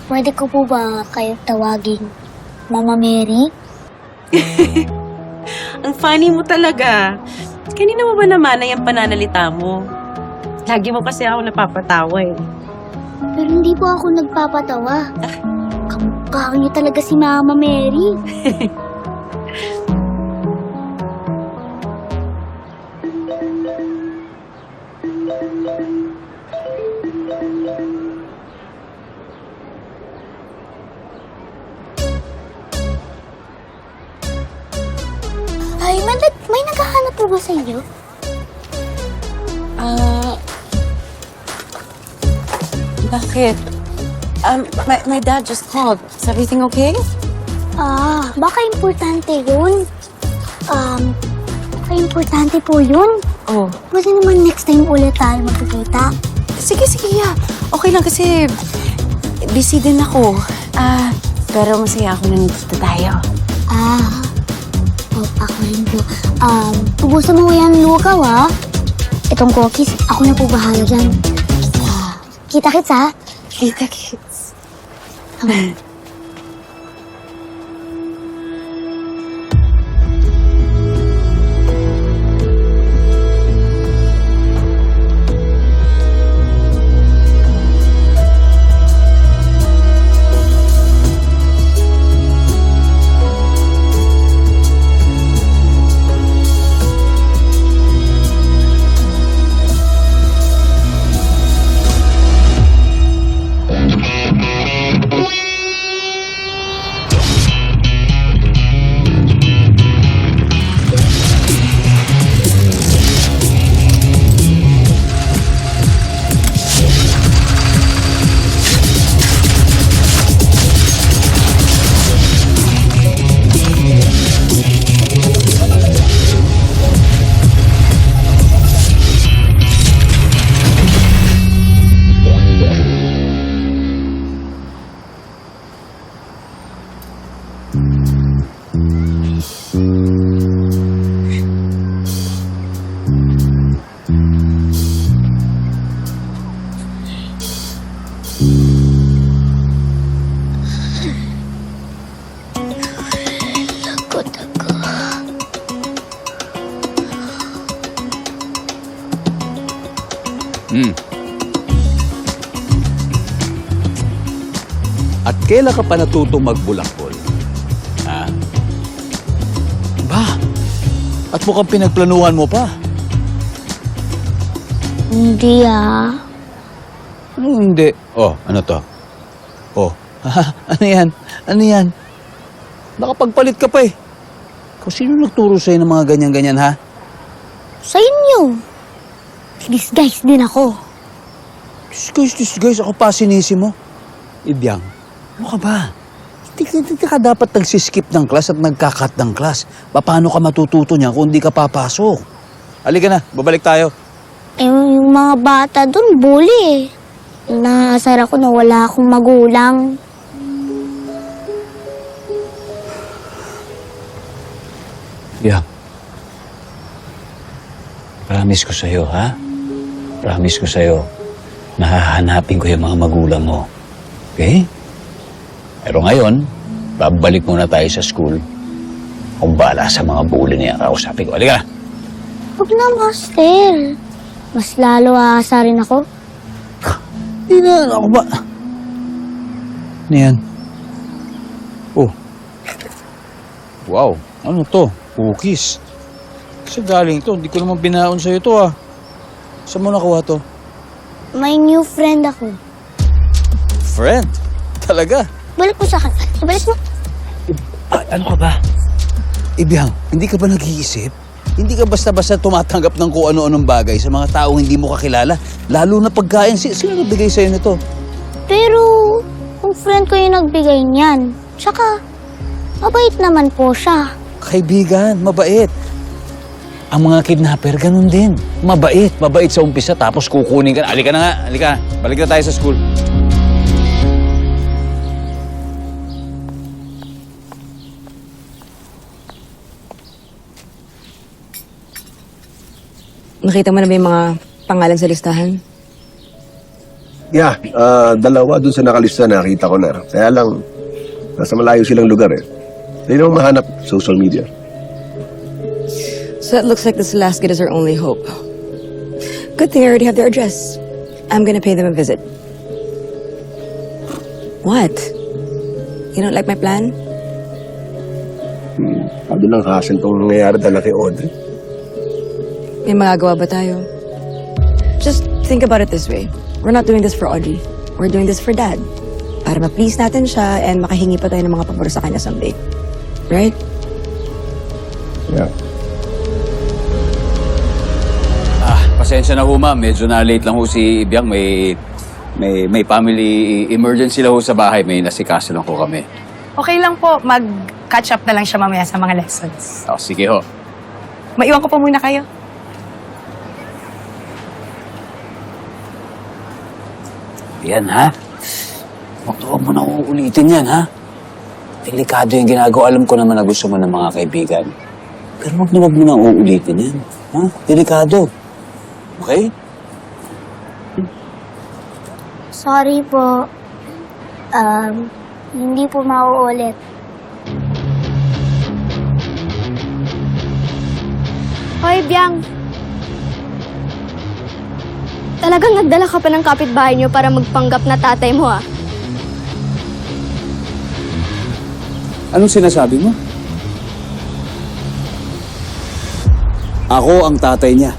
Pwede ko po ba kayo tawaging Mama Mary? Ang funny mo talaga. Kanina mo ba naman na yung pananalita mo? Lagi mo kasi ako napapatawa eh. Pero hindi po ako nagpapatawa. Kamukha niyo talaga si Mama Mary. Ay, may naghahanap po ba sa inyo? Bakit? My dad just called. Is everything okay? Baka importante yun. Baka importante po yun. Oh. Pwede naman next time ulit tayo magkikita. Sige, yeah. Okay lang kasi busy din ako. Pero masaya ako na nandito tayo. Ako rin po. Tubusan mo yan, lukaw, ha? Itong cookies, ako na po bahala dyan. Kita-kits, ha? Kita-kits. At kailan ka pa natutong magbulakbol? Ha? Ba? At mukhang pinagplanuhan mo pa. Hindi, Hindi. Oh, ano to? Oh, ano yan? Ano yan? Nakapagpalit ka pa eh. Kung sino nagturo sa'yo ng mga ganyan-ganyan, ha? Sa inyo. Disguise din ako. Disguise. Ako pa sinisi mo. Ibyang, ano ka ba? Hindi ka dapat nagsiskip ng class at nagkakat ng class. Paano ka matututo niyan kung hindi ka papasok? Halika na, babalik tayo. Yung mga bata dun, bully eh. Naasar ako na wala akong magulang. Yeah. Promise ko sa'yo, ha? Promise ko sa'yo, nahahanapin ko yung mga magulang mo. Okay? Pero ngayon, babalik muna tayo sa school. Kung bahala sa mga bully niya, kausapin ko. Halika na! Huwag na, Master. Mas lalo aasarin ako. Hindi na, ako ba? Ano yan? Oh. Wow, ano to? Cookies. Kasi galing to, hindi ko naman binaon sa'yo to, ah. Saan mo nakuha to? May new friend ako. Friend? Talaga? Balik mo sa akin. Ibalik mo. Ay, ano ka ba? Ibiyang, hindi ka ba nag-iisip? Hindi ka basta-basta tumatanggap ng kung ano-anong bagay sa mga taong hindi mo kakilala. Lalo na pagkain. Sino nagbigay sa'yo nito? Pero, kung friend ko yung nagbigay niyan. Tsaka, mabait naman po siya. Kaibigan, mabait. Ang mga kidnapper, ganun din. Mabait. Mabait sa umpisa, tapos kukunin ka na. Halika na nga, halika. Balik na tayo sa school. Nakita mo na ba yung mga pangalan sa listahan? Yeah, dalawa dun sa nakalista nakita ko na. Kaya lang, nasa malayo silang lugar eh. Hindi naman mahanap social media. So it looks like this Lasket is our only hope. Good thing I already have their address. I'm gonna pay them a visit. What? You don't like my plan? Sabi ng hassle tong nangyayari dala kay Audrey. May magagawa ba tayo? Just think about it this way. We're not doing this for Audrey. We're doing this for Dad. Para ma-please natin siya and makahingi pa tayo ng mga pabor sa kanya someday. Right? Yeah. Pasensya na ho, ma'am. Medyo na-late lang ho si Ibiang. May family emergency lang ho sa bahay. May nasikaso lang ho kami. Okay lang po, mag-catch up na lang siya mamaya sa mga lessons. Oh, sige ho. Maiwan ko po muna kayo. Yan, ha? Huwag mo na uulitin yan, ha? Delikado yung ginagawa. Alam ko naman na gusto mo ng mga kaibigan. Pero huwag mo na uulitin yan. Ha? Delikado. Okay? Sorry po. Hindi po mauulit. Hoy, Biang. Talagang nagdala ka pa ng kapitbahay niyo para magpanggap na tatay mo, ah. Anong sinasabi mo? Ako ang tatay niya.